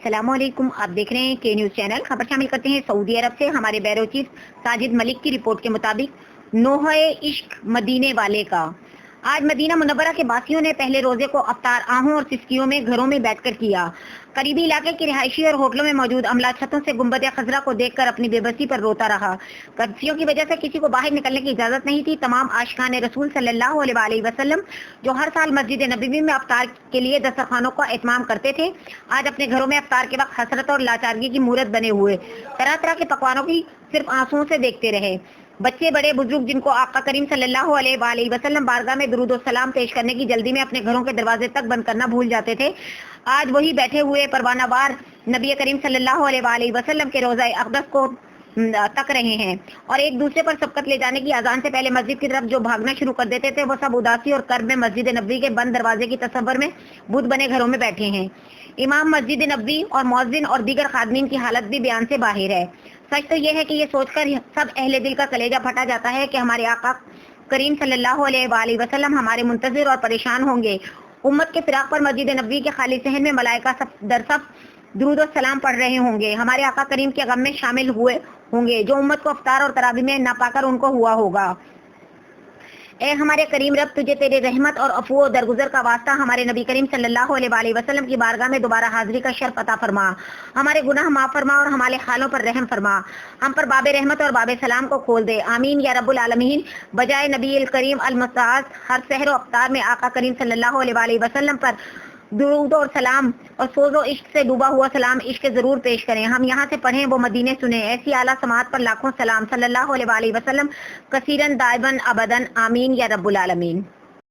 السلام علیکم، آپ دیکھ رہے ہیں کے نیوز چینل۔ خبر شامل کرتے ہیں سعودی عرب سے۔ ہمارے بیرو چیف ساجد ملک کی رپورٹ کے مطابق نوحہ عشق مدینے والے کا آج مدینہ منورہ کے باسیوں نے پہلے روزے کو افطار آہوں اور سسکیوں میں گھروں میں بیٹھ کر کیا۔ قریبی علاقے کی رہائشی اور ہوٹلوں میں موجود عملہ چھتوں سے گنبد خضرا کو دیکھ کر اپنی بے بسی پر روتا رہا۔ کرفیو کی وجہ سے کسی کو باہر نکلنے کی اجازت نہیں تھی۔ تمام عاشقان رسول صلی اللہ علیہ وسلم جو ہر سال مسجد نبوی میں افطار کے لیے دسترخوانوں کا اہتمام کرتے تھے، آج اپنے گھروں میں افطار کے وقت حسرت اور لاچارگی کی مورت بنے ہوئے طرح طرح کے پکوانوں کی صرف آنسوؤں سے دیکھتے رہے۔ بچے بڑے بزرگ جن کو آقا کریم صلی اللہ علیہ وسلم بارگاہ میں درود و سلام پیش کرنے کی جلدی میں اپنے گھروں کے دروازے تک بند کرنا بھول جاتے تھے، آج وہی بیٹھے ہوئے پروانہ وار نبی کریم صلی اللہ علیہ وسلم کے روضہ اقدس کو تک رہے ہیں، اور ایک دوسرے پر سبقت لے جانے کی اذان سے پہلے مسجد کی طرف جو بھاگنا شروع کر دیتے تھے، وہ سب اداسی اور کرب میں مسجد نبوی کے بند دروازے کی تصور میں بت بنے گھروں میں بیٹھے ہیں۔ امام مسجد نبوی اور مؤذن اور دیگر خادمین کی حالت بھی بیان سے باہر ہے۔ سچ تو یہ ہے کہ یہ سوچ کر سب اہل دل کا کلیجہ پھٹا جاتا ہے کہ ہمارے آقا کریم صلی اللہ علیہ وسلم ہمارے منتظر اور پریشان ہوں گے۔ امت کے فراق پر مسجد نبوی کے خالی صحن میں ملائکہ صف در صف درود و سلام پڑھ رہے ہوں گے، ہمارے آقا کریم کے غم میں شامل ہوئے ہوں گے جو امت کو افطار اور تراویح میں نہ پا کر ان کو ہوا ہوگا۔ اے ہمارے کریم رب، تجھے تیرے رحمت اور عفو و درگزر کا واسطہ ہمارے نبی کریم صلی اللہ علیہ وسلم کی بارگاہ میں دوبارہ حاضری کا شرف عطا فرما، ہمارے گناہ معاف فرما اور ہمارے حالوں پر رحم فرما، ہم پر باب رحمت اور باب سلام کو کھول دے، آمین یا رب العالمین۔ بجائے نبی الکریم المستعاذ ہر سحر و افطار میں آقا کریم صلی اللہ علیہ وسلم پر درود اور سلام اور سوز و عشق سے ڈوبا ہوا سلام عشق ضرور پیش کریں، ہم یہاں سے پڑھیں وہ مدینے سنیں، ایسی اعلیٰ سماعت پر لاکھوں سلام، صلی اللہ علیہ وسلم کثیرن دائبن ابدن، آمین یا رب العالمین۔